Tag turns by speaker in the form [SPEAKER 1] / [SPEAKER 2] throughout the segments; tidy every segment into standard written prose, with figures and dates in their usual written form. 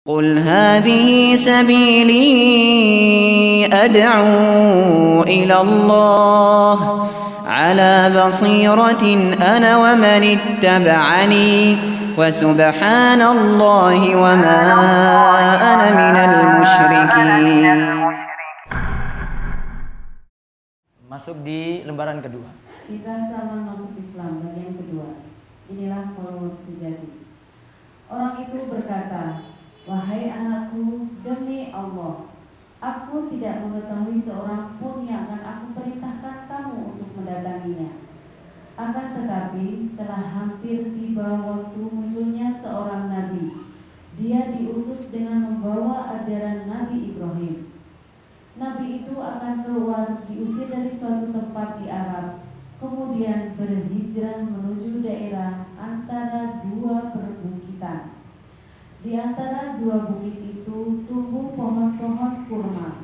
[SPEAKER 1] قل هذه سبيلي أدعو إلى الله على بصيرة أنا ومن اتبعني وسبحان الله وما أنا من المشركين.
[SPEAKER 2] Masuk di lembaran kedua.
[SPEAKER 3] Kisah Salman masuk Islam bagian kedua. Inilah follower sejati. Orang itu berkata, "Wahai anakku, demi Allah, aku tidak mengetahui seorang pun yang akan aku perintahkan kamu untuk mendatanginya. Akan tetapi telah hampir tiba waktu munculnya seorang nabi. Dia diutus dengan membawa ajaran Nabi Ibrahim. Nabi itu akan keluar diusir dari suatu tempat di Arab, kemudian berhijrah menuju daerah antara dua perbukitan. Di antara dua bukit itu tumbuh pohon-pohon kurma.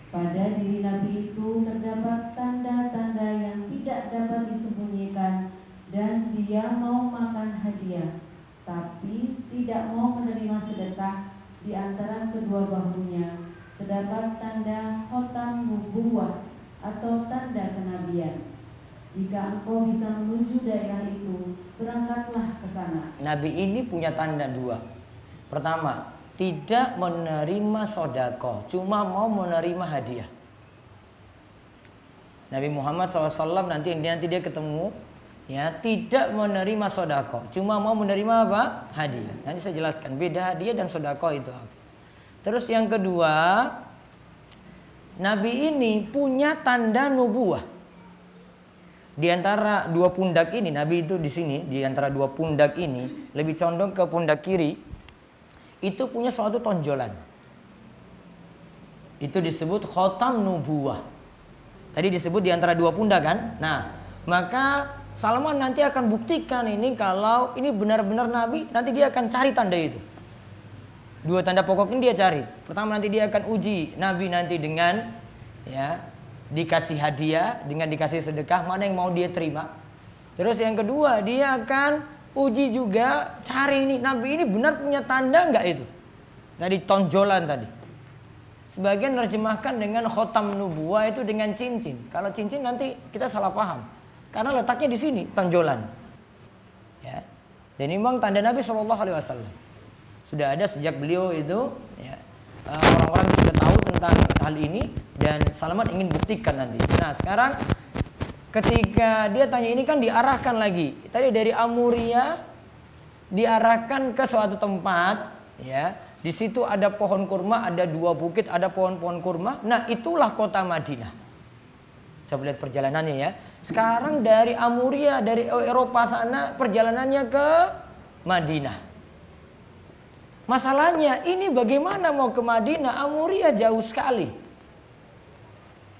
[SPEAKER 3] Pada diri Nabi itu terdapat tanda-tanda yang tidak dapat disembunyikan, dan dia mau makan hadiah, tapi tidak mau menerima sedekah. Di antara kedua bahunya terdapat tanda khotam nubuwah atau tanda kenabian. Jika engkau bisa menuju daerah itu, berangkatlah ke sana."
[SPEAKER 2] Nabi ini punya tanda dua. Pertama, tidak menerima sodako, cuma mau menerima hadiah. Nabi Muhammad SAW nanti dia ketemu, ya, tidak menerima sodako, cuma mau menerima apa? Hadiah. Nanti saya jelaskan beda hadiah dan sodako itu apa. Terus yang kedua, Nabi ini punya tanda nubuah. Di antara dua pundak ini, Nabi itu di sini, di antara dua pundak ini lebih condong ke pundak kiri. Itu punya suatu tonjolan. Itu disebut khotam nubuwah. Tadi disebut di antara dua pundak kan? Nah, maka Salman nanti akan buktikan ini kalau ini benar-benar Nabi, nanti dia akan cari tanda itu. Dua tanda pokok ini dia cari. Pertama nanti dia akan uji Nabi nanti dengan ya dikasih hadiah, dengan dikasih sedekah, mana yang mau dia terima. Terus yang kedua dia akan uji juga, cari ini Nabi ini benar punya tanda enggak itu. Tadi tonjolan tadi. Sebagian menerjemahkan dengan khotam nubuwah itu dengan cincin. Kalau cincin nanti kita salah paham. Karena letaknya di sini, tonjolan. Ya. Dan ini memang tanda Nabi SAW. Sudah ada sejak beliau itu, ya, orang-orang sudah tahu tentang hal ini dan Salman ingin buktikan nanti. Nah, sekarang ketika dia tanya ini kan diarahkan lagi. Tadi dari Amuria diarahkan ke suatu tempat, ya. Di situ ada pohon kurma, ada dua bukit, ada pohon-pohon kurma. Nah, itulah kota Madinah. Coba lihat perjalanannya ya. Sekarang dari Amuria, dari Eropa sana perjalanannya ke Madinah. Masalahnya ini bagaimana mau ke Madinah? Amuria jauh sekali.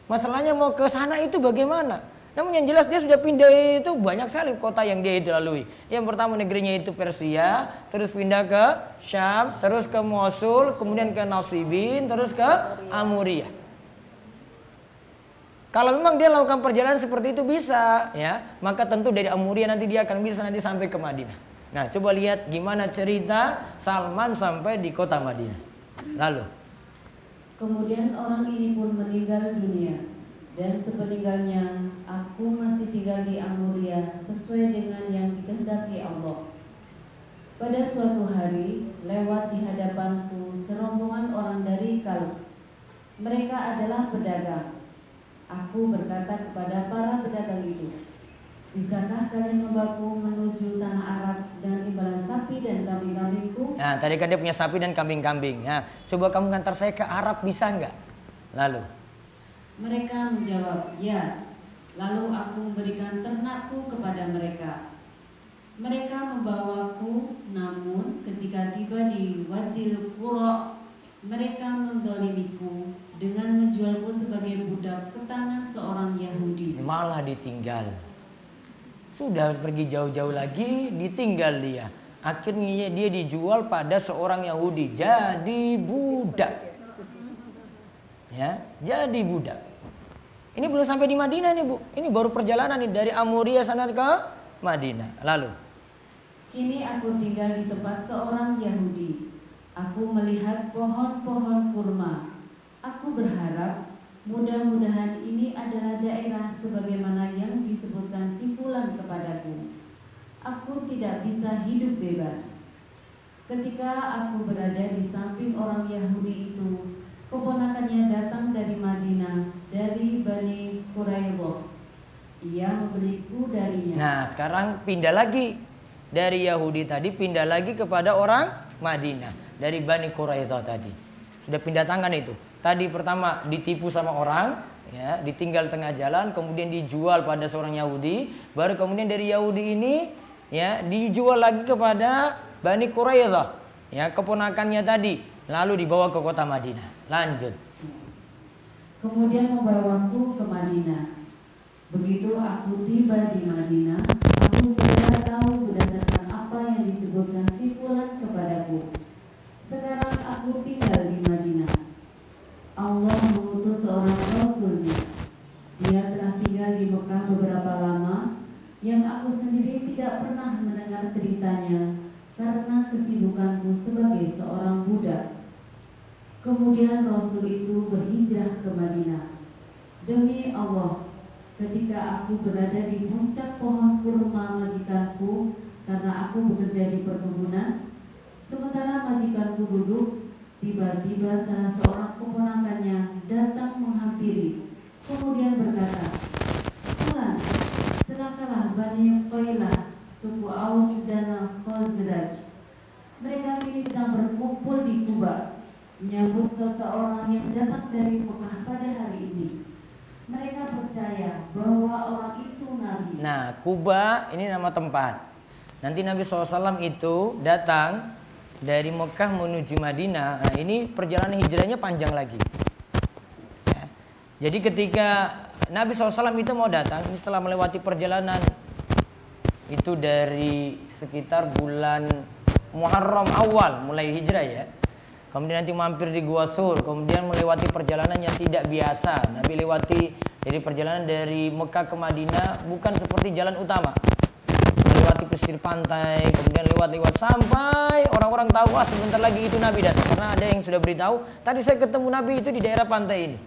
[SPEAKER 2] Masalahnya mau ke sana itu bagaimana? Namun yang jelas dia sudah pindah itu banyak sekali kota yang dia itu lalui. Yang pertama negerinya itu Persia, terus pindah ke Syam, terus ke Mosul, kemudian ke Nasibin, terus ke Amuria. Kalau memang dia lakukan perjalanan seperti itu bisa, ya, maka tentu dari Amuria nanti dia akan bisa nanti sampai ke Madinah. Nah, coba lihat gimana cerita Salman sampai di kota Madinah. Lalu,
[SPEAKER 3] Kemudian orang ini pun meninggal dunia. Dan sepeninggalnya aku masih tinggal di Amuria sesuai dengan yang dikehendaki Allah. Pada suatu hari lewat di hadapanku serombongan orang dari Kalb. Mereka adalah pedagang. Aku berkata kepada para pedagang itu, "Bisakah kalian membawaku menuju tanah Arab dengan imbalan sapi dan kambing-kambingku?"
[SPEAKER 2] nah tadi kan dia punya sapi dan kambing-kambing. Nah, coba kamu ngantar saya ke Arab bisa nggak? Lalu
[SPEAKER 3] Mereka menjawab, "Ya." Lalu aku memberikan ternakku kepada mereka. Mereka membawaku, namun ketika tiba di Wadil Qura, mereka mendolimiku dengan menjualku sebagai budak ke tangan seorang Yahudi.
[SPEAKER 2] malah ditinggal. Sudah pergi jauh-jauh lagi, ditinggal dia. Akhirnya dia dijual pada seorang Yahudi, jadi budak. Ya, jadi budak. Ini belum sampai di Madinah nih, Bu. Ini baru perjalanan nih dari Amuria sana ke Madinah. Lalu,
[SPEAKER 3] Kini aku tinggal di tempat seorang Yahudi. Aku melihat pohon-pohon kurma. Aku berharap mudah-mudahan ini adalah daerah sebagaimana yang disebutkan si fulan kepadaku. Aku tidak bisa hidup bebas. Ketika aku berada di samping orang Yahudi itu, keponakannya datang dari Madinah, dari Bani Quraidah. Ia membeliku darinya.
[SPEAKER 2] Nah, sekarang pindah lagi. Dari Yahudi tadi pindah lagi kepada orang Madinah. Dari Bani Quraidah tadi. Sudah pindah tangan itu. Tadi pertama ditipu sama orang, ya, ditinggal tengah jalan, kemudian dijual pada seorang Yahudi, baru kemudian dari Yahudi ini, ya, dijual lagi kepada Bani Quraidah, ya, keponakannya tadi, lalu dibawa ke kota Madinah. Lanjut.
[SPEAKER 3] Kemudian membawaku ke Madinah. Begitu aku tiba di Madinah, aku segera tahu berdasarkan apa yang disebutkan si fulan kepadaku. Sekarang aku tinggal di Madinah. Allah mengutus seorang Rasulnya. Dia telah tinggal di Mekah beberapa lama, yang aku sendiri tidak pernah mendengar ceritanya karena kesibukanku sebagai seorang budak. Kemudian Rasul itu berhijrah ke Madinah. Demi Allah, ketika aku berada di puncak pohon kurma majikanku karena aku bekerja di perkebunan, sementara majikanku duduk, tiba-tiba salah seorang keponakannya datang menghampiri, kemudian berkata, "Fulan, celakalah Bani Qailah, suku Aus dan Khazraj. Mereka kini sedang berkumpul di Kuba, menyambut seseorang yang datang dari Mekah pada hari ini. Mereka percaya bahwa orang itu Nabi."
[SPEAKER 2] Nah, Kuba ini nama tempat. Nanti Nabi SAW itu datang dari Mekah menuju Madinah. Nah, ini perjalanan hijrahnya panjang lagi. Ya. Jadi ketika Nabi SAW itu mau datang, ini setelah melewati perjalanan itu dari sekitar bulan Muharram awal mulai hijrah ya. Kemudian nanti mampir di Gua Thur, kemudian melewati perjalanan yang tidak biasa. Nabi lewati dari perjalanan dari Mekah ke Madinah bukan seperti jalan utama. Melewati pesisir pantai, kemudian lewat-lewat sampai orang-orang tahu, wah sebentar lagi itu Nabi datang. Karena ada yang sudah beritahu, tadi saya ketemu Nabi itu di daerah pantai ini.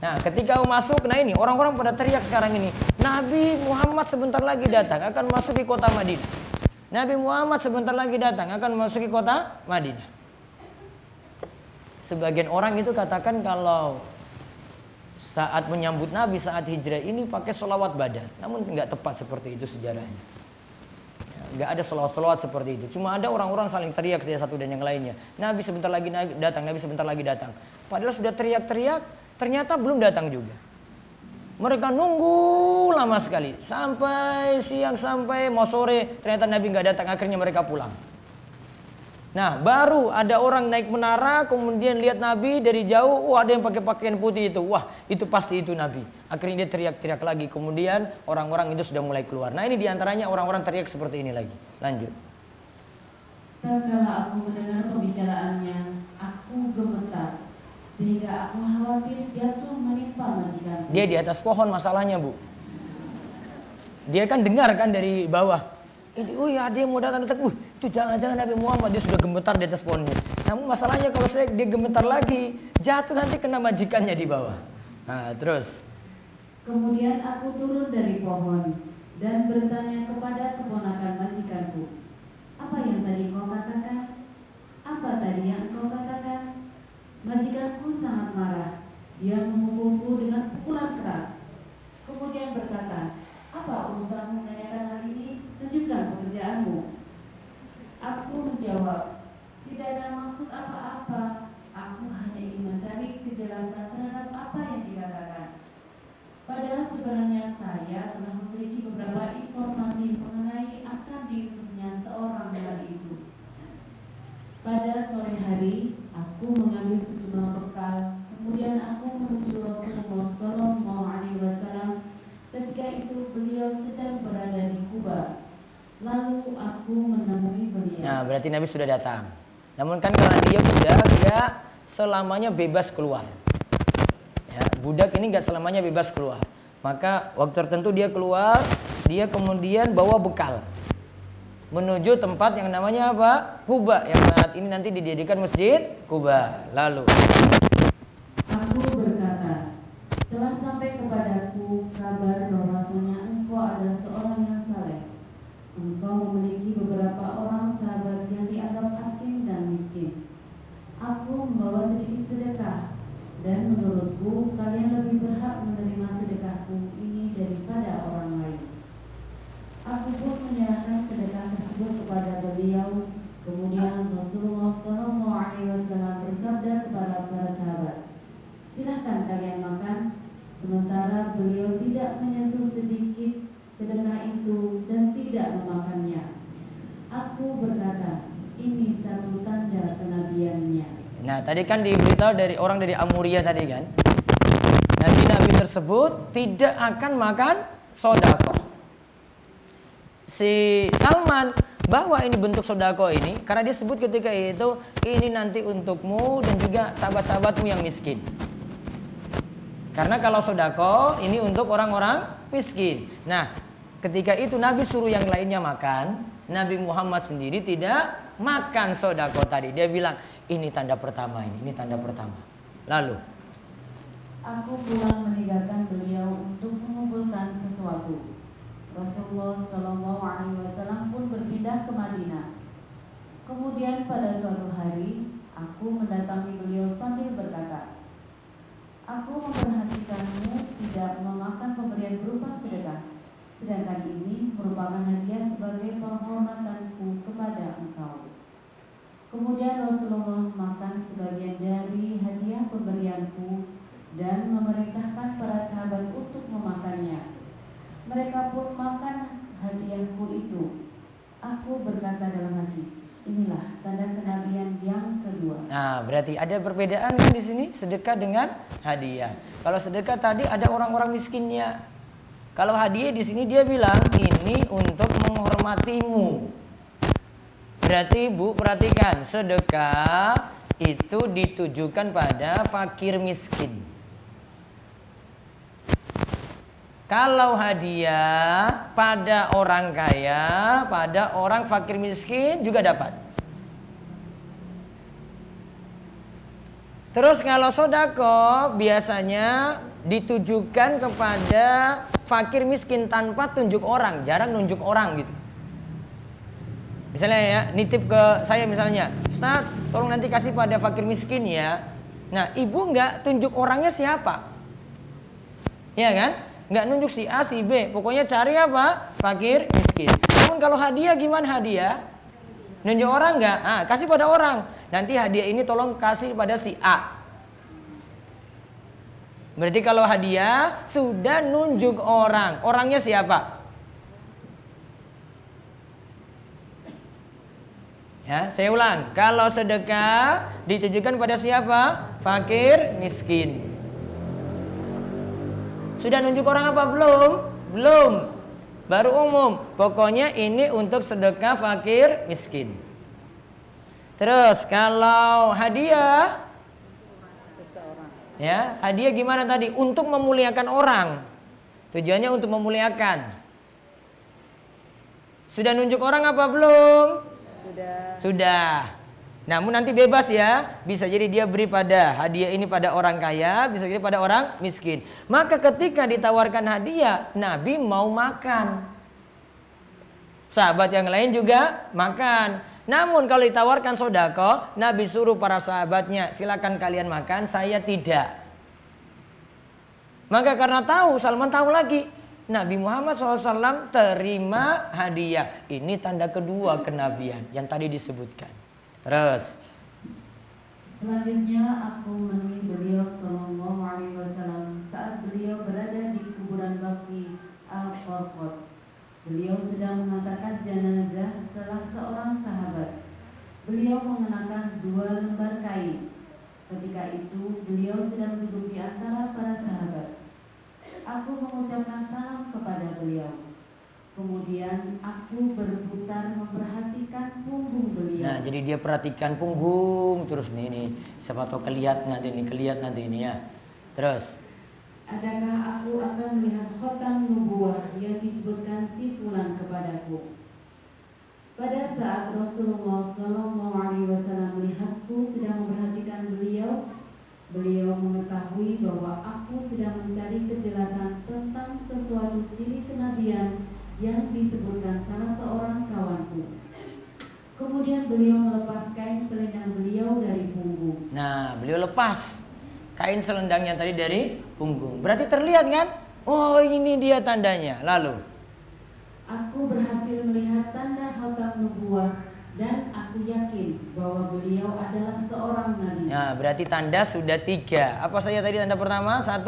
[SPEAKER 2] Nah, ketika masuk, nah ini orang-orang pada teriak sekarang ini, Nabi Muhammad sebentar lagi datang akan masuk di kota Madinah. Nabi Muhammad sebentar lagi datang akan memasuki kota Madinah. Sebagian orang itu katakan kalau saat menyambut Nabi saat hijrah ini pakai sholawat badan. Namun nggak tepat seperti itu sejarahnya. Nggak ada sholawat seperti itu. Cuma ada orang-orang saling teriak satu dan yang lainnya. Nabi sebentar lagi datang, Nabi sebentar lagi datang. Padahal sudah teriak-teriak, ternyata belum datang juga. Mereka nunggu lama sekali. Sampai siang, sampai mau sore, ternyata Nabi nggak datang. Akhirnya mereka pulang. Nah, baru ada orang naik menara, kemudian lihat Nabi dari jauh, wah ada yang pakai pakaian putih itu, wah itu pasti itu Nabi. Akhirnya dia teriak-teriak lagi, kemudian orang-orang itu sudah mulai keluar. Nah ini diantaranya orang-orang teriak seperti ini lagi. Lanjut.
[SPEAKER 3] Tatkala aku mendengar pembicaraannya, aku gemetar, sehingga aku khawatir jatuh menimpa majikanku.
[SPEAKER 2] Dia di atas pohon masalahnya, Bu. Dia kan dengar kan dari bawah. Ini, oh ya ada yang mau datang, itu jangan-jangan Nabi Muhammad, dia sudah gemetar di atas pohonnya. Namun masalahnya kalau dia gemetar lagi, jatuh nanti kena majikannya di bawah. Nah, terus.
[SPEAKER 3] Kemudian aku turun dari pohon dan bertanya kepada keponakan majikanku, "Apa yang tadi kau katakan? Apa tadi yang kau katakan?" Majikanku sangat marah. Dia memukulku dengan pukulan keras. Kemudian berkata, "Apa urusanmu menanyakan hal ini? Tunjukkan pekerjaanmu." Aku menjawab, "Tidak ada maksud apa-apa. Aku hanya ingin mencari kejelasan terhadap apa yang dikatakan. Padahal sebenarnya saya telah memiliki beberapa informasi mengenai akan diutusnya seorang nabi itu." Pada sore hari, aku mengambil sejumlah bekal. Kemudian aku menuju Rasulullah SAW. Ketika itu beliau sedang berada di Kuba. Lalu aku menemui beliau.
[SPEAKER 2] Nah, berarti Nabi sudah datang. Namun kan karena dia budak, dia selamanya bebas keluar. Ya, budak ini nggak selamanya bebas keluar. Maka waktu tertentu dia keluar, dia kemudian bawa bekal. menuju tempat yang namanya apa? Kuba, yang saat ini nanti didirikan Masjid Kuba. Lalu
[SPEAKER 3] Aku berkata, telah sampai kepadaku kabar bahwasanya engkau adalah seorang yang saleh. Engkau memiliki beberapa orang sahabat yang dianggap asing dan miskin. Aku membawa sedikit sedekah, dan menurutku kalian lebih berhak menerima sedekahku ini daripada orang lain. Aku pun menyerahkan sedekah tersebut kepada beliau. Kemudian Rasulullah SAW bersabda kepada para sahabat, silahkan kalian makan. Sementara beliau tidak menyentuh sedikit sedekah itu dan tidak memakannya. Aku berkata, ini satu tanda kenabiannya.
[SPEAKER 2] nah tadi kan diberitahu dari orang dari Amuria tadi kan. Nanti Nabi tersebut tidak akan makan sodako. Si Salman bahwa ini bentuk sodako ini karena dia sebut ketika itu ini nanti untukmu dan juga sahabat-sahabatmu yang miskin. Karena kalau sodako ini untuk orang-orang miskin. Nah, ketika itu Nabi suruh yang lainnya makan, Nabi Muhammad sendiri tidak makan sodako tadi. Dia bilang ini tanda pertama ini tanda pertama. Lalu
[SPEAKER 3] Aku pulang meninggalkan beliau untuk mengumpulkan sesuatu. Rasulullah SAW pun berpindah ke Madinah. Kemudian pada suatu hari, aku mendatangi beliau sambil berkata, aku memperhatikanmu tidak memakan pemberian berupa sedekah, sedangkan ini merupakan hadiah sebagai penghormatanku kepada engkau. Kemudian Rasulullah makan sebagian dari hadiah pemberianku dan memerintahkan para sahabat untuk memakannya. Mereka pun makan hadiahku itu. Aku berkata dalam hati, inilah tanda kenabian yang kedua.
[SPEAKER 2] nah berarti ada perbedaan kan di sini sedekah dengan hadiah. Kalau sedekah tadi ada orang-orang miskinnya. Kalau hadiah di sini dia bilang ini untuk menghormatimu. Berarti Bu perhatikan sedekah itu ditujukan pada fakir miskin. Kalau hadiah pada orang kaya, pada orang fakir miskin juga dapat. Terus kalau sodako biasanya ditujukan kepada fakir miskin tanpa tunjuk orang, jarang nunjuk orang gitu. Misalnya ya, nitip ke saya misalnya, Ustaz, tolong nanti kasih pada fakir miskin ya. Nah, ibu nggak tunjuk orangnya siapa, ya kan? Nggak nunjuk si A, si B, pokoknya cari apa? Fakir miskin. Namun kalau hadiah gimana hadiah? Nunjuk orang nggak? Ah, kasih pada orang. Nanti hadiah ini tolong kasih pada si A. Berarti kalau hadiah sudah nunjuk orang. Orangnya siapa? Ya, saya ulang. Kalau sedekah ditujukan pada siapa? Fakir miskin. Sudah nunjuk orang apa belum? Belum. Baru umum. Pokoknya ini untuk sedekah fakir miskin. Terus kalau hadiah, ya hadiah gimana tadi? Untuk memuliakan orang. Tujuannya untuk memuliakan. Sudah nunjuk orang apa belum? Sudah. Namun nanti bebas ya. Bisa jadi dia beri pada hadiah ini pada orang kaya, bisa jadi pada orang miskin. Maka ketika ditawarkan hadiah, Nabi mau makan. Sahabat yang lain juga makan. Namun kalau ditawarkan sodako, Nabi suruh para sahabatnya, silakan kalian makan, saya tidak. Maka karena tahu, Salman tahu lagi, Nabi Muhammad SAW terima hadiah. Ini tanda kedua kenabian yang tadi disebutkan. Terus
[SPEAKER 3] selanjutnya aku menemui beliau SAW saat beliau berada di kuburan Baqi Al-Qarqad. Beliau sedang mengantarkan jenazah salah seorang sahabat. Beliau mengenakan 2 lembar kain. Ketika itu beliau sedang duduk di antara para sahabat. Aku mengucapkan salam kepada beliau. Kemudian aku berputar memperhatikan punggung beliau.
[SPEAKER 2] nah jadi dia perhatikan punggung terus nih siapa tahu kelihat nanti ini ya. Terus
[SPEAKER 3] adakah aku akan melihat khotam nubuwah yang disebutkan si fulan kepadaku? Pada saat Rasulullah SAW melihatku sedang memperhatikan beliau, beliau mengetahui bahwa aku sedang mencari kejelasan tentang sesuatu ciri kenabian yang disebutkan salah seorang kawanku. Kemudian beliau melepas kain selendang beliau dari punggung.
[SPEAKER 2] Nah, beliau lepas kain selendangnya tadi dari punggung. Berarti terlihat kan? Oh, ini dia tandanya. Lalu,
[SPEAKER 3] aku berhasil melihat tanda khatam nubuwah dan aku yakin bahwa beliau adalah seorang nabi.
[SPEAKER 2] nah berarti tanda sudah 3. Apa saja tadi tanda pertama? 1,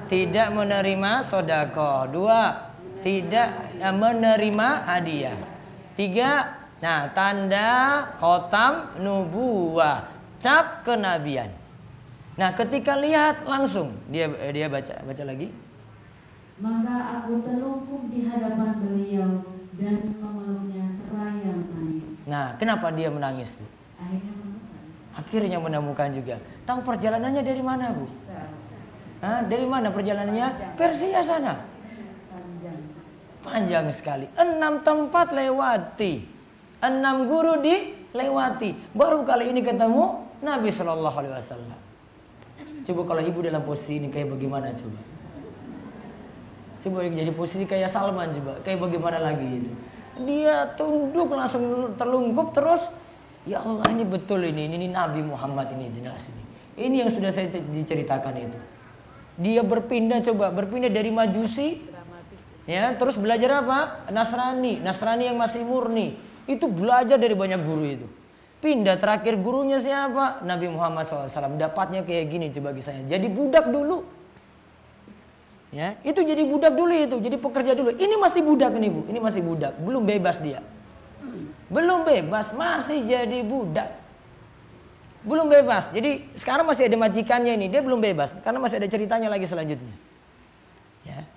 [SPEAKER 2] tidak menerima sodako. 2, tidak menerima hadiah. 3, nah tanda khotam nubuwah, cap kenabian. Nah ketika lihat langsung dia baca lagi.
[SPEAKER 3] Maka aku terlungkup di hadapan beliau dan memeluknya seraya menangis.
[SPEAKER 2] Nah kenapa dia menangis, Bu? Akhirnya menemukan juga. Tahu perjalanannya dari mana, Bu? Dari mana perjalanannya? Persia sana. Panjang sekali. 6 tempat lewati, 6 guru dilewati. Baru kali ini ketemu Nabi Shallallahu Alaihi Wasallam. Coba kalau ibu dalam posisi ini kayak bagaimana coba? Coba jadi posisi kayak Salman coba, kayak bagaimana lagi itu? Dia tunduk langsung terlungkup terus. Ya Allah, ini betul ini Nabi Muhammad ini jelas ini. Ini yang sudah saya diceritakan itu. Dia berpindah dari Majusi, ya, terus belajar apa? Nasrani yang masih murni. Itu belajar dari banyak guru itu. Pindah terakhir gurunya siapa? Nabi Muhammad SAW. Dapatnya kayak gini coba kisahnya. Jadi budak dulu. Ya, itu jadi budak dulu itu, jadi pekerja dulu. Ini masih budak nih, Bu. Ini masih budak, belum bebas dia. Belum bebas, masih jadi budak. Belum bebas. Jadi sekarang masih ada majikannya ini, dia belum bebas karena masih ada ceritanya lagi selanjutnya. Ya.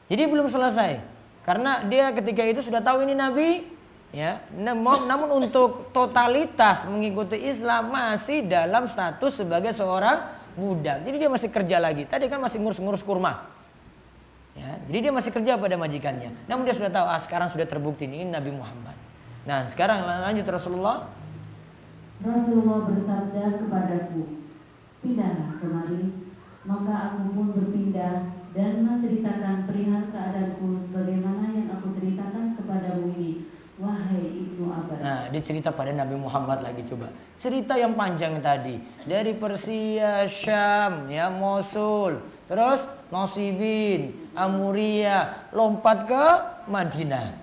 [SPEAKER 2] Jadi belum selesai. Karena dia ketika itu sudah tahu ini Nabi, ya. Namun untuk totalitas mengikuti Islam masih dalam status sebagai seorang budak. Jadi dia masih kerja lagi. Tadi kan masih ngurus-ngurus kurma. Ya, jadi dia masih kerja pada majikannya. Namun dia sudah tahu, sekarang sudah terbukti ini Nabi Muhammad. Nah, sekarang lanjut Rasulullah
[SPEAKER 3] bersabda kepadaku, pindahlah kemari. Maka aku pun berpindah dan menceritakan perihal keadaanku sebagaimana yang aku ceritakan kepadamu ini, wahai Ibnu Abbas.
[SPEAKER 2] Nah, dia cerita pada Nabi Muhammad lagi coba. Cerita yang panjang tadi dari Persia, Syam, ya, Mosul, terus Nasibin, Amuria, lompat ke Madinah.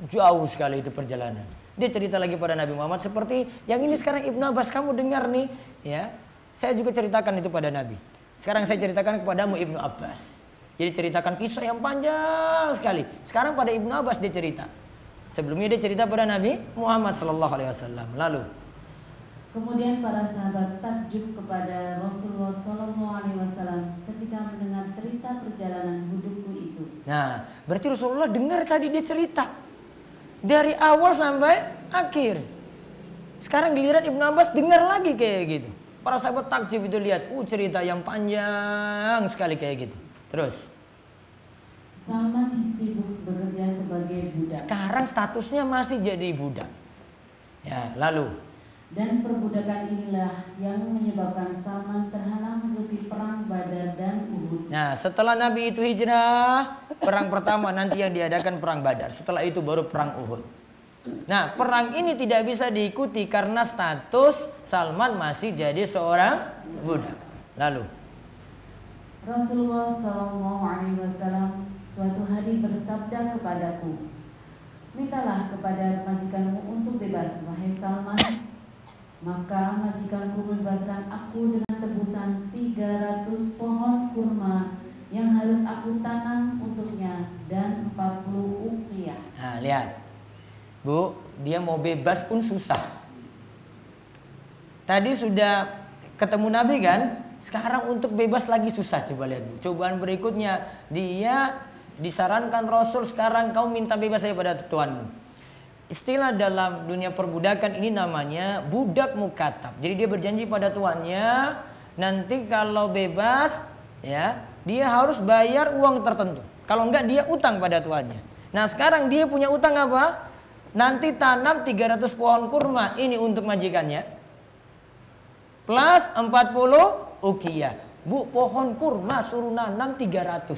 [SPEAKER 2] Jauh sekali itu perjalanan. Dia cerita lagi pada Nabi Muhammad seperti yang ini sekarang Ibnu Abbas kamu dengar nih, ya. Saya juga ceritakan itu pada Nabi. Sekarang saya ceritakan kepadamu Ibnu Abbas. Jadi ceritakan kisah yang panjang sekali. Sekarang pada Ibnu Abbas dia cerita. Sebelumnya dia cerita pada Nabi Muhammad sallallahu alaihi wasallam. Lalu
[SPEAKER 3] kemudian para sahabat takjub kepada Rasulullah sallallahu alaihi wasallam ketika mendengar cerita perjalanan hidupku itu.
[SPEAKER 2] Nah, berarti Rasulullah dengar tadi dia cerita dari awal sampai akhir. Sekarang giliran Ibnu Abbas dengar lagi kayak gitu. Para sahabat takjub itu lihat, cerita yang panjang sekali kayak gitu. Terus
[SPEAKER 3] Salman sibuk bekerja sebagai budak.
[SPEAKER 2] sekarang statusnya masih jadi budak. Ya, lalu
[SPEAKER 3] dan perbudakan inilah yang menyebabkan Salman terhalang mengikuti perang Badar dan Uhud.
[SPEAKER 2] Nah, setelah Nabi itu hijrah, perang pertama nanti yang diadakan perang Badar. Setelah itu baru perang Uhud. Nah, perang ini tidak bisa diikuti karena status Salman masih jadi seorang budak. Lalu
[SPEAKER 3] Rasulullah SAW suatu hari bersabda kepadaku, mintalah kepada majikanmu untuk bebas, wahai Salman. Maka majikanku membebaskan aku dengan tebusan 300 pohon kurma yang harus aku tanam untuknya dan 40 uqiyah.
[SPEAKER 2] nah, lihat Bu, dia mau bebas pun susah. Tadi sudah ketemu Nabi kan, sekarang untuk bebas lagi susah. Coba lihat Bu, cobaan berikutnya dia disarankan Rasul, sekarang kau minta bebas saja pada Tuhanmu. Istilah dalam dunia perbudakan ini namanya budak mukatab. Jadi dia berjanji pada tuannya, nanti kalau bebas, ya, dia harus bayar uang tertentu. Kalau enggak dia utang pada tuannya. Nah, sekarang dia punya utang apa? nanti tanam 300 pohon kurma. Ini untuk majikannya. Plus 40 uqiyah. Bu, pohon kurma suruh nanam 300.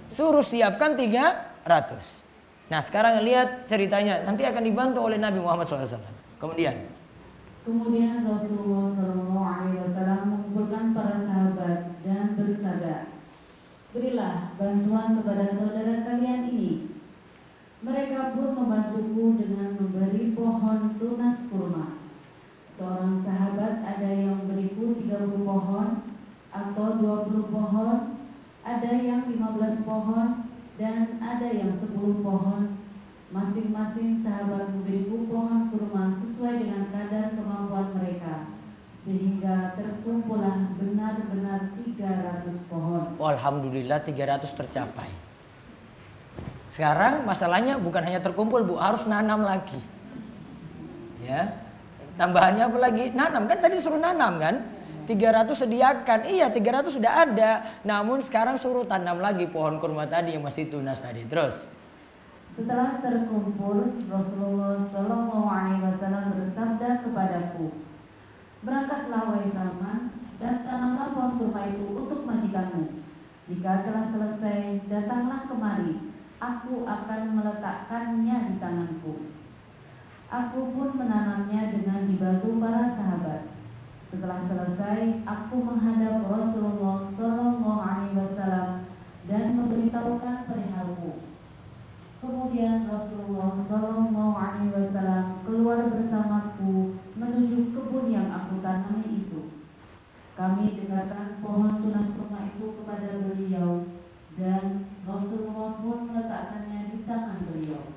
[SPEAKER 2] Suruh siapkan 300. Nah, sekarang lihat ceritanya. Nanti akan dibantu oleh Nabi Muhammad SAW.
[SPEAKER 3] Kemudian Rasulullah SAW mengumpulkan para sahabat dan bersabda, berilah bantuan kepada saudara kalian ini. Mereka pun membantuku dengan memberi pohon tunas kurma. Seorang sahabat ada yang memberiku 30 pohon atau 20 pohon, ada yang 15 pohon, dan ada yang 10 pohon. Masing-masing sahabat memberiku pohon kurma sesuai dengan kadar kemampuan mereka, sehingga terkumpullah benar-benar 300 pohon.
[SPEAKER 2] Alhamdulillah 300 tercapai. Sekarang masalahnya bukan hanya terkumpul, Bu, harus nanam lagi. Ya. Tambahannya apa lagi? Nanam, kan tadi suruh nanam kan? 300 sediakan. Iya, 300 sudah ada. Namun sekarang suruh tanam lagi pohon kurma tadi yang masih tunas tadi. Terus.
[SPEAKER 3] Setelah terkumpul, Rasulullah SAW bersabda kepadaku, berangkatlah wahai Salman dan tanamlah pohon kurma itu untuk majikanmu. Jika telah selesai, datanglah kemari. Aku akan meletakkannya di tanganku. Aku pun menanamnya dengan dibantu para sahabat. Setelah selesai, aku menghadap Rasulullah SAW dan memberitahukan perihalku. Kemudian Rasulullah SAW keluar bersamaku menuju kebun yang aku tanami itu. Kami dekatkan pohon tunas kurma itu kepada beliau dan Rasulullah pun meletakkannya di tangan beliau.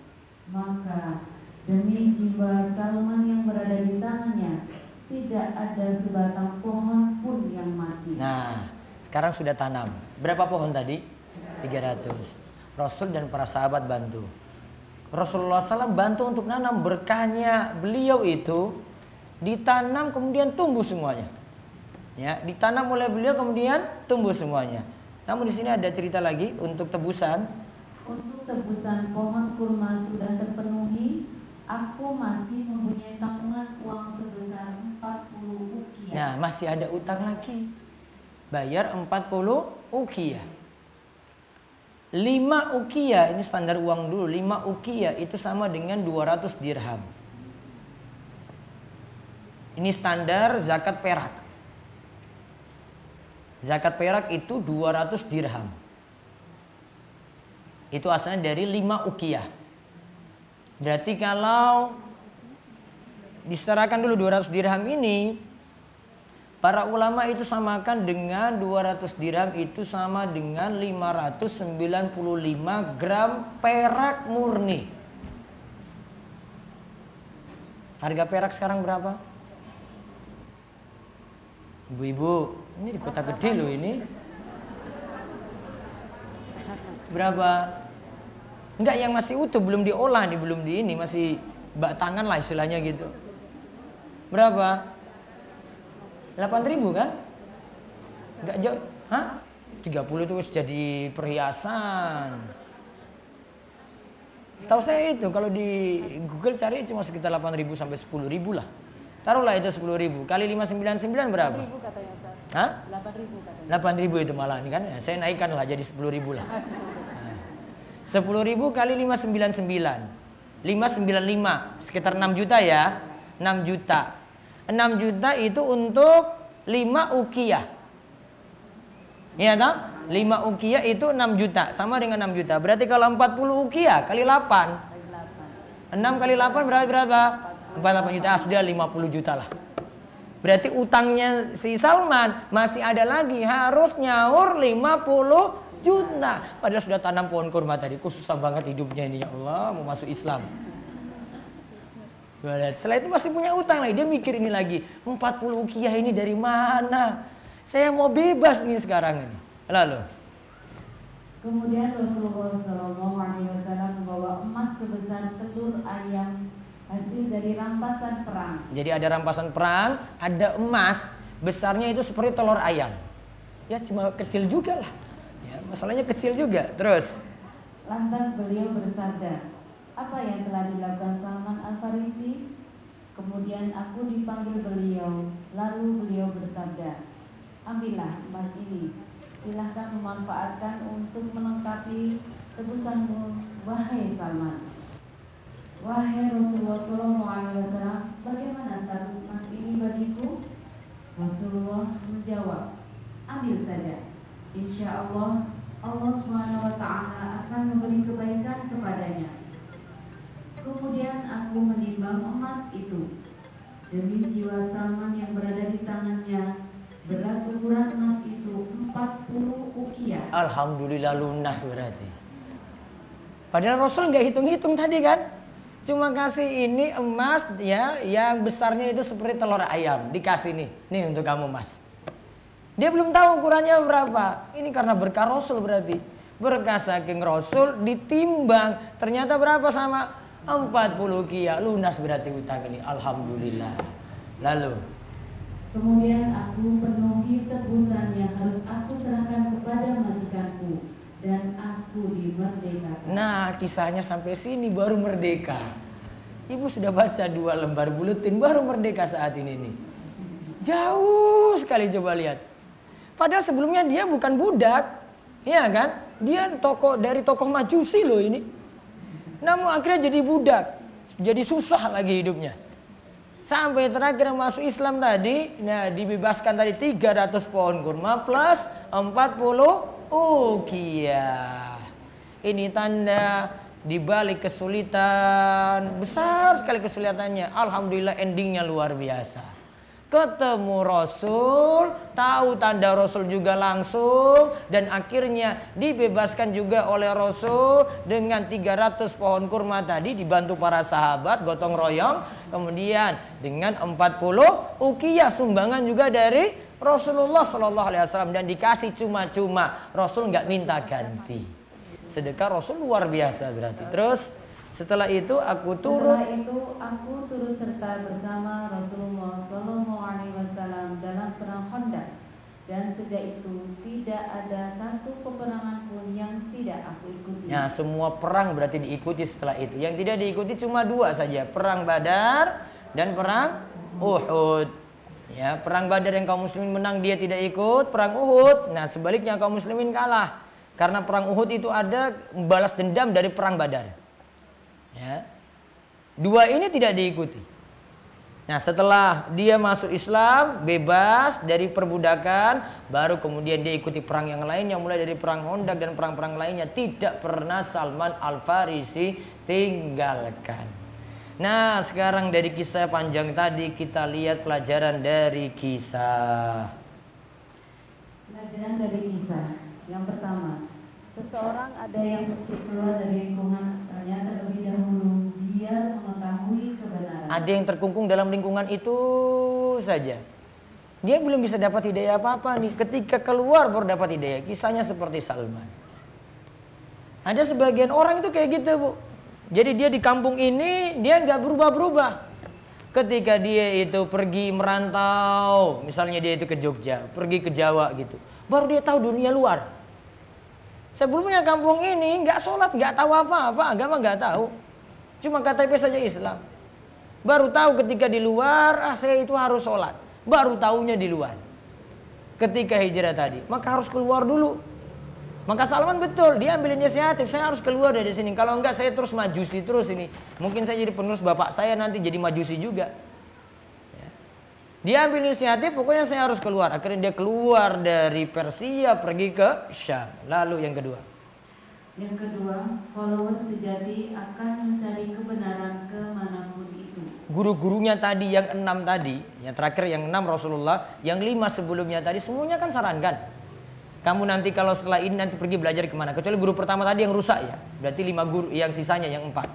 [SPEAKER 3] Maka demi jiwa Salman yang berada di tangannya, tidak ada sebatang pohon pun yang mati.
[SPEAKER 2] Nah, sekarang sudah tanam. Berapa pohon tadi? 300. Rasul dan para sahabat bantu. Rasulullah SAW bantu untuk nanam. Berkahnya beliau itu ditanam kemudian tumbuh semuanya. Ya, ditanam oleh beliau kemudian tumbuh semuanya. Namun di sini ada cerita lagi untuk tebusan.
[SPEAKER 3] Untuk tebusan pohon kurma sudah terpenuhi. Aku masih mempunyai tanggungan uang sebesar 40 uqiyah.
[SPEAKER 2] Nah, masih ada utang lagi. Bayar 40 uqiyah. 5 uqiyah, ini standar uang dulu. 5 uqiyah itu sama dengan 200 dirham. Ini standar zakat perak. Zakat perak itu 200 dirham. Itu asalnya dari 5 uqiyah. Berarti kalau disetarakan dulu 200 dirham ini, para ulama itu samakan dengan 200 dirham itu sama dengan 595 gram perak murni. Harga perak sekarang berapa? Ibu-ibu, ini di kota gede loh ini. Berapa? Enggak, yang masih utuh, belum diolah nih, belum di ini, masih bak tangan lah istilahnya gitu. Berapa? 8.000 kan? Enggak jauh. Hah? 30 itu jadi perhiasan. Setahu saya itu kalau di Google cari cuma sekitar 8.000 sampai 10.000 lah. Taruhlah itu 10.000 kali 599 berapa?
[SPEAKER 3] 8.000 katanya Ustaz.
[SPEAKER 2] Hah?
[SPEAKER 3] 8.000 katanya.
[SPEAKER 2] 8.000 itu malah ini kan. Ya, saya naikkan lah jadi 10.000 lah. 10.000 kali 599 595 sekitar 6 juta ya. 6 juta 6 juta itu untuk 5 uqiyah. Iya toh? 5 uqiyah itu 6 juta sama dengan 6 juta. Berarti kalau 40 uqiyah kali 8 6 kali 8 berapa? 48 juta. Sudah 50 juta lah. Berarti utangnya si Salman masih ada lagi, harus nyaur 50 juta. Padahal sudah tanam pohon kurma tadi. Kok susah banget hidupnya ini, ya Allah, mau masuk Islam. Setelah itu masih punya utang lagi. Dia mikir ini lagi, 40 uqiyah ini dari mana? Saya mau bebas nih sekarang ini. Lalu
[SPEAKER 3] kemudian Rasulullah SAW membawa emas sebesar telur ayam hasil dari rampasan perang.
[SPEAKER 2] jadi ada rampasan perang, ada emas besarnya itu seperti telur ayam. Ya cuma kecil juga lah. Ya, masalahnya kecil juga. Terus
[SPEAKER 3] lantas beliau bersabda, apa yang telah dilakukan Salman Al-Farisi? Kemudian aku dipanggil beliau, lalu beliau bersabda, ambillah emas ini, silahkan memanfaatkan untuk melengkapi tebusanmu, wahai Salman. Wahai Rasulullah SAW, bagaimana status emas ini bagiku? Rasulullah menjawab, ambil saja. Insya Allah, Allah SWT akan memberi kebaikan kepadanya. Kemudian aku menimbang emas itu. Demi jiwa Salman yang berada di tangannya, berat ukuran emas itu 40 ukiah.
[SPEAKER 2] Alhamdulillah lunas berarti. Padahal Rasul nggak hitung-hitung tadi kan? Cuma kasih ini emas ya, yang besarnya itu seperti telur ayam, dikasih nih untuk kamu mas. Dia belum tahu ukurannya berapa. Ini karena berkah Rasul berarti. Berkah saking Rasul ditimbang, ternyata berapa sama 40 ukiah, lunas berarti utang ini. Alhamdulillah. Lalu
[SPEAKER 3] kemudian aku penuhi tebusan yang harus aku serahkan kepada majikanku, dan aku dimerdekakan.
[SPEAKER 2] nah kisahnya sampai sini baru merdeka. Ibu sudah baca 2 lembar buletin baru merdeka saat ini nih. Jauh sekali, coba lihat. Padahal sebelumnya dia bukan budak, ya kan? Dia dari tokoh Majusi loh ini. Namun akhirnya jadi budak, jadi susah lagi hidupnya. Sampai terakhir masuk Islam tadi, nah dibebaskan tadi 300 pohon kurma plus 40 ukiah. Ini tanda dibalik kesulitan, besar sekali kesulitannya. Alhamdulillah endingnya luar biasa. Ketemu Rasul, tahu tanda Rasul juga langsung, dan akhirnya dibebaskan juga oleh Rasul dengan 300 pohon kurma tadi, dibantu para sahabat gotong royong, kemudian dengan 40 ukiah sumbangan juga dari Rasulullah SAW, dan dikasih cuma-cuma. Rasul nggak minta ganti. Sedekah Rasul luar biasa berarti. Terus setelah itu aku turut
[SPEAKER 3] serta bersama Rasulullah SAW dalam perang Khandaq, dan sejak itu tidak ada satu peperangan pun yang tidak aku ikuti.
[SPEAKER 2] Nah, semua perang berarti diikuti setelah itu. Yang tidak diikuti cuma 2 saja, perang Badar dan perang Uhud. Ya, perang Badar yang kaum muslimin menang dia tidak ikut, perang Uhud. Nah, sebaliknya kaum muslimin kalah. Karena perang Uhud itu ada balas dendam dari perang Badar. Ya. 2 ini tidak diikuti. Nah, setelah dia masuk Islam, bebas dari perbudakan, baru kemudian dia ikuti perang yang lainnya, mulai dari perang Khandaq dan perang-perang lainnya. Tidak pernah Salman Al-Farisi tinggalkan. Nah, sekarang dari kisah panjang tadi kita lihat pelajaran dari kisah.
[SPEAKER 3] Pelajaran dari kisah. Yang pertama, seseorang ada yang mesti keluar dari lingkungan asalnya terlebih dahulu biar mengetahui kebenaran.
[SPEAKER 2] Ada yang terkungkung dalam lingkungan itu saja. Dia belum bisa dapat hidayah apa-apa nih. Ketika keluar baru dapat hidayah. Kisahnya seperti Salman. Ada sebagian orang itu kayak gitu, Bu. Jadi dia di kampung ini dia nggak berubah-berubah. Ketika dia itu pergi merantau, misalnya dia itu ke Jogja, pergi ke Jawa gitu, baru dia tahu dunia luar. Sebelumnya kampung ini nggak sholat, nggak tahu apa-apa, agama nggak tahu, cuma KTP saja Islam. Baru tahu ketika di luar, saya itu harus sholat. Baru tahunya di luar. Ketika hijrah tadi, maka harus keluar dulu. Maka Salman betul, dia ambil inisiatif, saya harus keluar dari sini. Kalau enggak saya terus majusi terus ini. Mungkin saya jadi penerus bapak saya nanti jadi majusi juga. Ya. Dia ambil inisiatif, pokoknya saya harus keluar. Akhirnya dia keluar dari Persia pergi ke Syam. Lalu yang kedua.
[SPEAKER 3] Yang kedua, follower sejati akan mencari kebenaran kemanapun itu.
[SPEAKER 2] Guru-gurunya tadi yang 6 tadi, yang terakhir yang 6 Rasulullah, yang 5 sebelumnya tadi semuanya kan sarankan. Kamu nanti kalau setelah ini nanti pergi belajar kemana? Kecuali guru pertama tadi yang rusak ya. Berarti 5 guru, yang sisanya yang 4.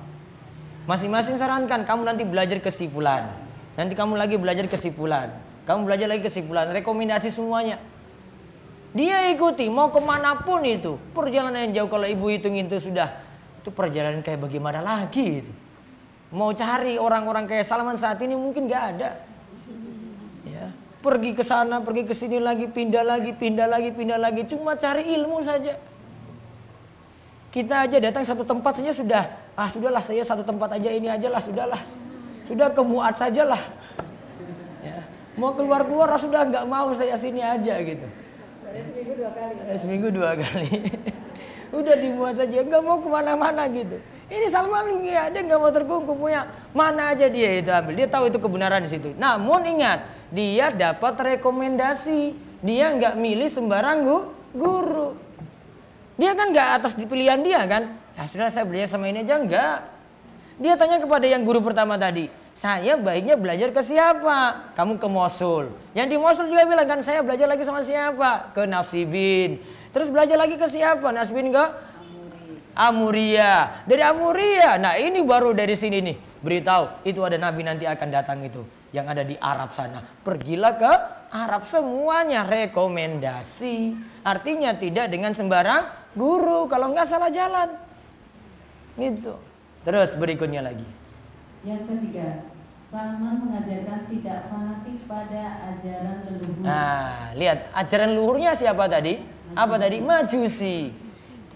[SPEAKER 2] Masing-masing sarankan, kamu nanti belajar ke si fulan. Nanti kamu lagi belajar ke si fulan. Kamu belajar lagi ke si fulan. Rekomendasi semuanya. Dia ikuti, mau kemanapun itu. Perjalanan yang jauh, kalau ibu hitung itu sudah. Itu perjalanan kayak bagaimana lagi itu. Mau cari orang-orang kayak Salman saat ini mungkin gak ada. Ya. Pergi ke sana, pergi ke sini lagi, pindah lagi, pindah lagi, pindah lagi. Cuma cari ilmu saja. Kita aja datang satu tempat saja sudah, sudahlah saya satu tempat aja ini aja lah, sudahlah. Sudah kemuat sajalah. Ya. Mau keluar-keluar sudah nggak mau, saya sini aja gitu.
[SPEAKER 3] Seminggu 2 kali.
[SPEAKER 2] Seminggu 2 kali. Udah dimuat saja, nggak mau kemana-mana gitu. Ini Salman dia nggak mau terkungkung, punya mana aja dia itu ambil. Dia tahu itu kebenaran di situ. Namun ingat, dia dapat rekomendasi. Dia nggak milih sembarang guru. Dia kan nggak atas pilihan dia kan. Ya sudah saya belajar sama ini aja, enggak. Dia tanya kepada yang guru pertama tadi. Saya baiknya belajar ke siapa? Kamu ke Mosul. Yang di Mosul juga bilang kan, saya belajar lagi sama siapa? Ke Nasibin. Terus belajar lagi ke siapa? Nasibin ke Amuria. Dari Amuria. Nah ini baru dari sini nih. Beritahu, itu ada Nabi nanti akan datang itu. Yang ada di Arab sana. Pergilah ke Arab, semuanya rekomendasi. Artinya tidak dengan sembarang guru. Kalau nggak salah jalan. Gitu. Terus berikutnya lagi.
[SPEAKER 3] Yang ketiga, Salman mengajarkan tidak fanatik pada ajaran leluhur.
[SPEAKER 2] Nah, lihat ajaran leluhurnya siapa tadi? Apa tadi? Majusi.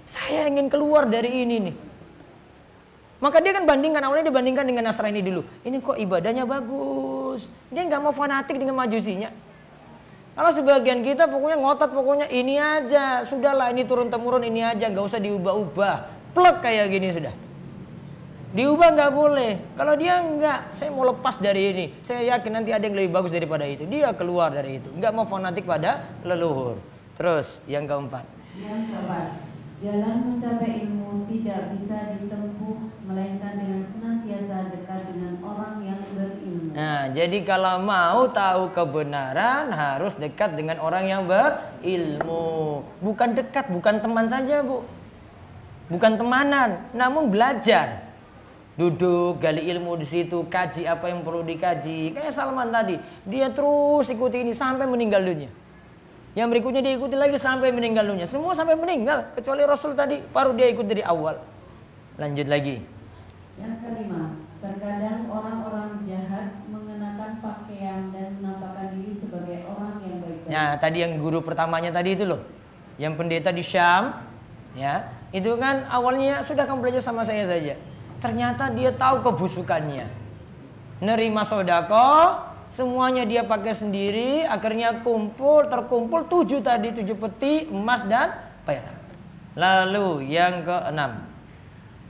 [SPEAKER 2] Saya ingin keluar dari ini nih. Maka dia kan bandingkan, awalnya dia bandingkan dengan Nasrani dulu. Ini kok ibadahnya bagus. Dia nggak mau fanatik dengan majusinya. Kalau sebagian kita pokoknya ngotot, pokoknya ini aja. Sudahlah ini turun-temurun ini aja, nggak usah diubah-ubah. Plek kayak gini sudah. Diubah nggak boleh. Kalau dia nggak, saya mau lepas dari ini. Saya yakin nanti ada yang lebih bagus daripada itu. Dia keluar dari itu. Nggak mau fanatik pada leluhur. Terus yang keempat.
[SPEAKER 3] Yang keempat, jalan mencapai ilmu tidak bisa ditempuh melainkan dengan senantiasa dekat dengan orang yang berilmu.
[SPEAKER 2] Nah, jadi kalau mau tahu kebenaran harus dekat dengan orang yang berilmu. Bukan dekat, bukan teman saja, Bu. Bukan temanan, namun belajar. Duduk, gali ilmu di situ, kaji apa yang perlu dikaji. Kayak Salman tadi, dia terus ikuti ini sampai meninggal dunia. Yang berikutnya dia ikuti lagi sampai meninggal dunia. Semua sampai meninggal, kecuali Rasul tadi baru dia ikut dari awal. Lanjut lagi.
[SPEAKER 3] Yang kelima, terkadang orang-orang jahat mengenakan pakaian dan menampakkan diri sebagai orang yang baik-baik.
[SPEAKER 2] Nah, tadi yang guru pertamanya tadi itu loh, yang pendeta di Syam, ya, itu kan awalnya sudah kamu belajar sama saya saja. Ternyata dia tahu kebusukannya. Nerima sodako, semuanya dia pakai sendiri. Akhirnya terkumpul 7 tadi, 7 peti emas dan perak. Lalu yang keenam.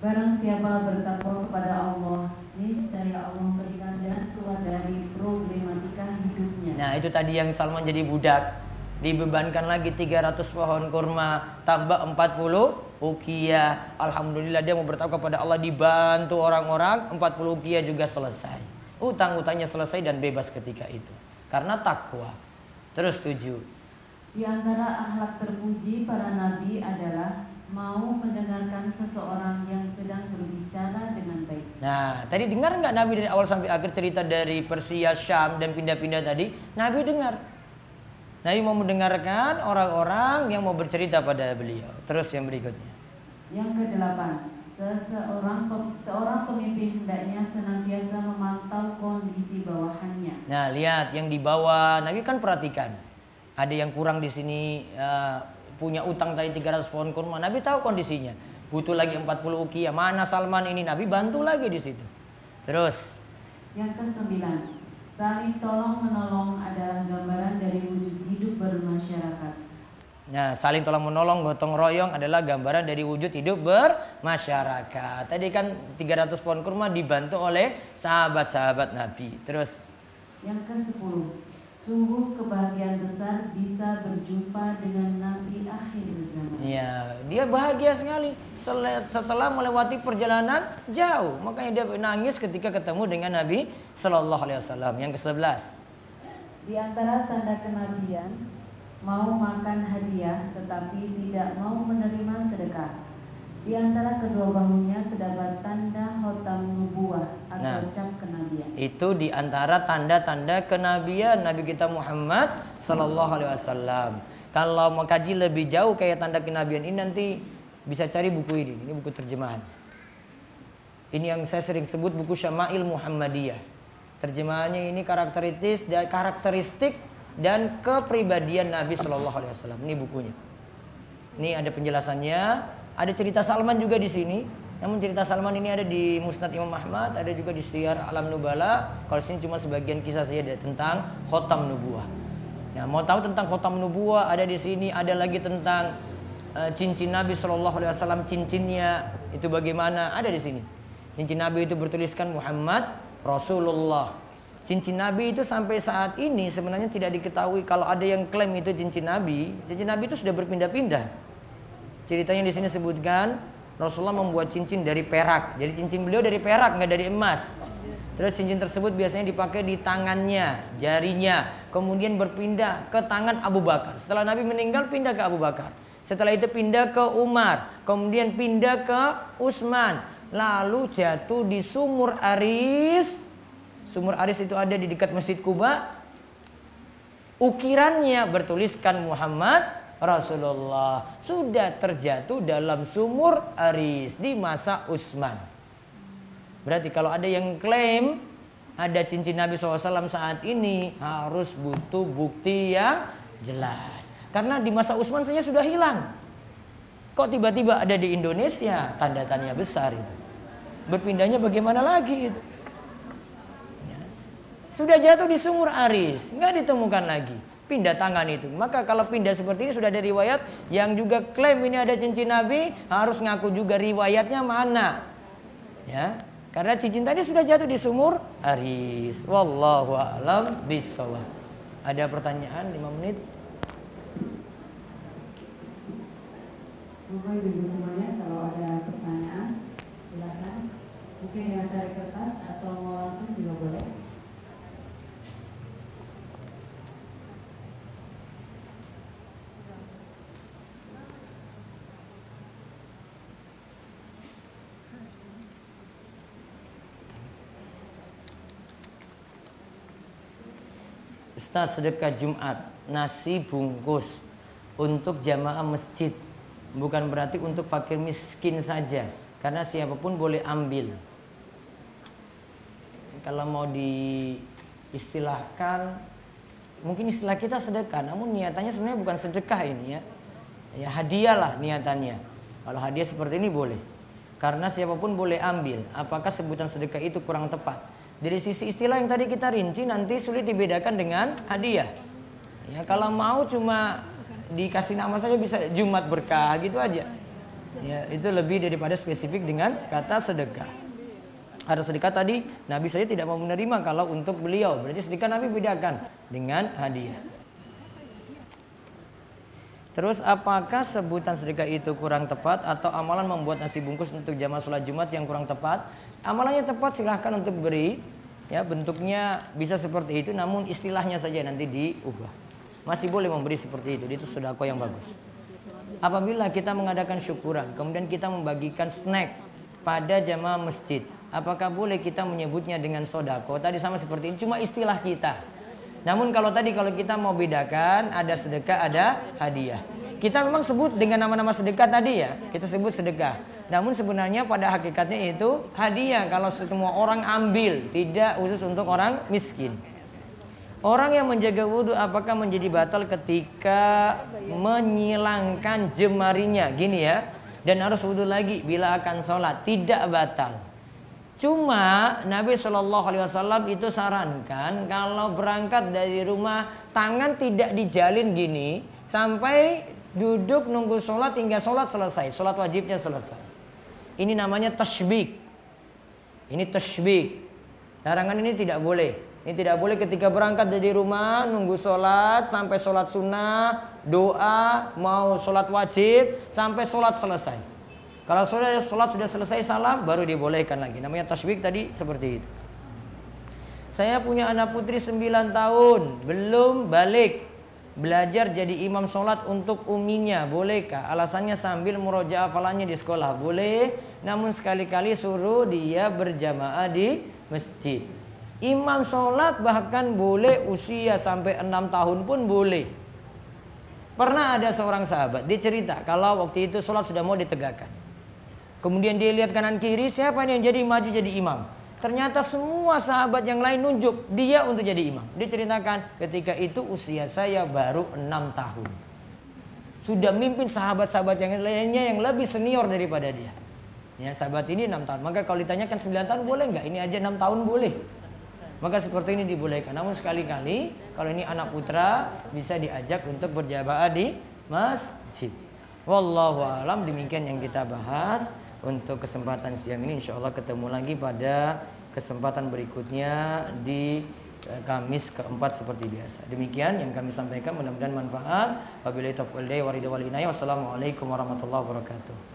[SPEAKER 3] Barang siapa bertakwa kepada Allah, niscaya Allah berikan jalan keluar dari problematika hidupnya.
[SPEAKER 2] Nah itu tadi yang Salman jadi budak. Dibebankan lagi 300 pohon kurma, tambah 40 uqiyah. Alhamdulillah dia mau bertakwa kepada Allah, dibantu orang-orang, 40 uqiyah juga selesai. Utang-utangnya selesai dan bebas ketika itu. Karena takwa. Terus 7.
[SPEAKER 3] Di antara akhlak terpuji para nabi adalah mau mendengarkan seseorang yang sedang berbicara dengan baik.
[SPEAKER 2] Nah, tadi dengar nggak Nabi dari awal sampai akhir cerita dari Persia, Syam dan pindah-pindah tadi? Nabi dengar. Nabi mau mendengarkan orang-orang yang mau bercerita pada beliau. Terus yang berikutnya.
[SPEAKER 3] Yang kedelapan, seorang pemimpin hendaknya senantiasa memantau kondisi bawahannya.
[SPEAKER 2] Nah, lihat yang di bawah, Nabi kan perhatikan. Ada yang kurang di sini, punya utang tadi 300 pohon kurma. Nabi tahu kondisinya. Butuh lagi 40 uqiyah. Mana Salman ini? Nabi bantu lagi di situ. Terus.
[SPEAKER 3] Yang kesembilan, saling tolong menolong adalah gambaran dari wujud hidup bermasyarakat.
[SPEAKER 2] Nah, saling tolong menolong, gotong royong adalah gambaran dari wujud hidup bermasyarakat. Tadi kan 300 pohon kurma dibantu oleh sahabat-sahabat Nabi. Terus. Yang
[SPEAKER 3] ke-10, sungguh kebahagiaan besar bisa berjumpa dengan Nabi akhir zaman.
[SPEAKER 2] Ya, dia bahagia sekali setelah melewati perjalanan jauh. Makanya dia nangis ketika ketemu dengan Nabi Sallallahu Alaihi Wasallam. Yang ke-11.
[SPEAKER 3] Di antara tanda kenabian, mau makan hadiah tetapi tidak mau menerima sedekah. Di antara kedua bahunya terdapat tanda khotam nubuwah atau cap kenabian. Itu
[SPEAKER 2] di antara tanda-tanda kenabian Nabi kita Muhammad Sallallahu Alaihi Wasallam. Kalau mau kaji lebih jauh kayak tanda kenabian ini nanti bisa cari buku ini. Ini buku terjemahan. Ini yang saya sering sebut buku Syama'il Muhammadiyah. Terjemahannya ini karakteristik dan kepribadian Nabi Sallallahu Alaihi Wasallam. Ini bukunya. Ini ada penjelasannya. Ada cerita Salman juga di sini. Namun cerita Salman ini ada di Musnad Imam Ahmad, ada juga di Syiar Alam Nubala. Kalau sini cuma sebagian kisah saja tentang khotam nubuwah. Nah, mau tahu tentang khotam nubuwah ada di sini, ada lagi tentang cincin Nabi Shallallahu Alaihi Wasallam, cincinnya itu bagaimana, ada di sini. Cincin Nabi itu bertuliskan Muhammad Rasulullah. Cincin Nabi itu sampai saat ini sebenarnya tidak diketahui. Kalau ada yang klaim itu cincin Nabi itu sudah berpindah-pindah. Ceritanya di sini sebutkan Rasulullah membuat cincin dari perak. Jadi cincin beliau dari perak, nggak dari emas. Terus cincin tersebut biasanya dipakai di tangannya, jarinya. Kemudian berpindah ke tangan Abu Bakar. Setelah Nabi meninggal pindah ke Abu Bakar. Setelah itu pindah ke Umar. Kemudian pindah ke Utsman. Lalu jatuh di Sumur Aris. Sumur Aris itu ada di dekat Masjid Kuba. Ukirannya bertuliskan Muhammad Rasulullah. Sudah terjatuh dalam Sumur Aris di masa Utsman. Berarti kalau ada yang klaim ada cincin Nabi SAW saat ini, harus butuh bukti yang jelas. Karena di masa Utsman saja sudah hilang. Kok tiba-tiba ada di Indonesia? Tanda tanya besar itu. Berpindahnya bagaimana lagi itu? Ya. Sudah jatuh di Sumur Aris, nggak ditemukan lagi. Pindah tangan itu. Maka kalau pindah seperti ini sudah ada riwayat yang juga klaim ini ada cincin Nabi, harus ngaku juga riwayatnya mana. Ya. Karena cincin tadi sudah jatuh di Sumur Aris. Wallahu a'lam bishawab. Ada pertanyaan 5 menit?
[SPEAKER 3] Bapak Ibu semuanya, kalau ada pertanyaan silakan. Mungkin yang cari kertas atau mau langsung juga boleh.
[SPEAKER 2] Ustaz, sedekah Jumat nasi bungkus untuk jamaah masjid, bukan berarti untuk fakir miskin saja, karena siapapun boleh ambil. Kalau mau diistilahkan, mungkin istilah kita sedekah, namun niatannya sebenarnya bukan sedekah ini ya. Ya hadiah lah niatannya. Kalau hadiah seperti ini boleh, karena siapapun boleh ambil. Apakah sebutan sedekah itu kurang tepat? Dari sisi istilah yang tadi kita rinci, nanti sulit dibedakan dengan hadiah. Ya kalau mau cuma dikasih nama saja bisa Jumat berkah gitu aja. Ya, itu lebih daripada spesifik dengan kata sedekah. Ada sedekah tadi Nabi saja tidak mau menerima kalau untuk beliau. Berarti sedekah Nabi bedakan dengan hadiah. Terus apakah sebutan sedekah itu kurang tepat atau amalan membuat nasi bungkus untuk jamaah sholat Jumat yang kurang tepat? Amalannya tepat, silahkan untuk beri. Ya, bentuknya bisa seperti itu, namun istilahnya saja nanti diubah. Masih boleh memberi seperti itu sedekah yang bagus. Apabila kita mengadakan syukuran, kemudian kita membagikan snack pada jamaah masjid, apakah boleh kita menyebutnya dengan sodako? Tadi sama seperti ini, cuma istilah kita. Namun kalau kita mau bedakan, ada sedekah, ada hadiah. Kita memang sebut dengan nama-nama sedekah tadi ya, kita sebut sedekah. Namun sebenarnya pada hakikatnya itu hadiah kalau semua orang ambil, tidak khusus untuk orang miskin. Orang yang menjaga wudhu apakah menjadi batal ketika menyilangkan jemarinya? Gini ya, dan harus wudhu lagi bila akan sholat, tidak batal. Cuma Nabi SAW itu sarankan kalau berangkat dari rumah, tangan tidak dijalin gini sampai duduk nunggu sholat hingga sholat selesai, sholat wajibnya selesai. Ini namanya tashbik. Ini tashbik. Larangan ini tidak boleh. Ini tidak boleh ketika berangkat dari rumah, nunggu sholat, sampai sholat sunnah, doa, mau sholat wajib, sampai sholat selesai. Kalau sholat sudah selesai salam, baru dibolehkan lagi. Namanya tashbik tadi seperti itu. Saya punya anak putri 9 tahun, belum balik. Belajar jadi imam sholat untuk uminya, bolehkah? Alasannya sambil murojaah hafalannya di sekolah, boleh. Namun sekali-kali suruh dia berjamaah di masjid. Imam sholat bahkan boleh usia sampai 6 tahun pun boleh. Pernah ada seorang sahabat, dia cerita kalau waktu itu sholat sudah mau ditegakkan. Kemudian dia lihat kanan kiri, siapa yang jadi maju jadi imam. Ternyata semua sahabat yang lain nunjuk dia untuk jadi imam. Dia ceritakan ketika itu usia saya baru 6 tahun. sudah mimpin sahabat-sahabat yang lainnya yang lebih senior daripada dia. Ya, sahabat ini 6 tahun. Maka kalau ditanyakan 9 tahun boleh nggak? Ini aja 6 tahun boleh. Maka seperti ini dibolehkan. Namun sekali-kali kalau ini anak putra bisa diajak untuk berjamaah di masjid. Wallahu alam, demikian yang kita bahas untuk kesempatan siang ini. Insyaallah ketemu lagi pada kesempatan berikutnya di Kamis keempat seperti biasa. Demikian yang kami sampaikan, mudah-mudahan manfaat. Wabillahi taufiq wal hidayah. Wassalamualaikum warahmatullahi wabarakatuh.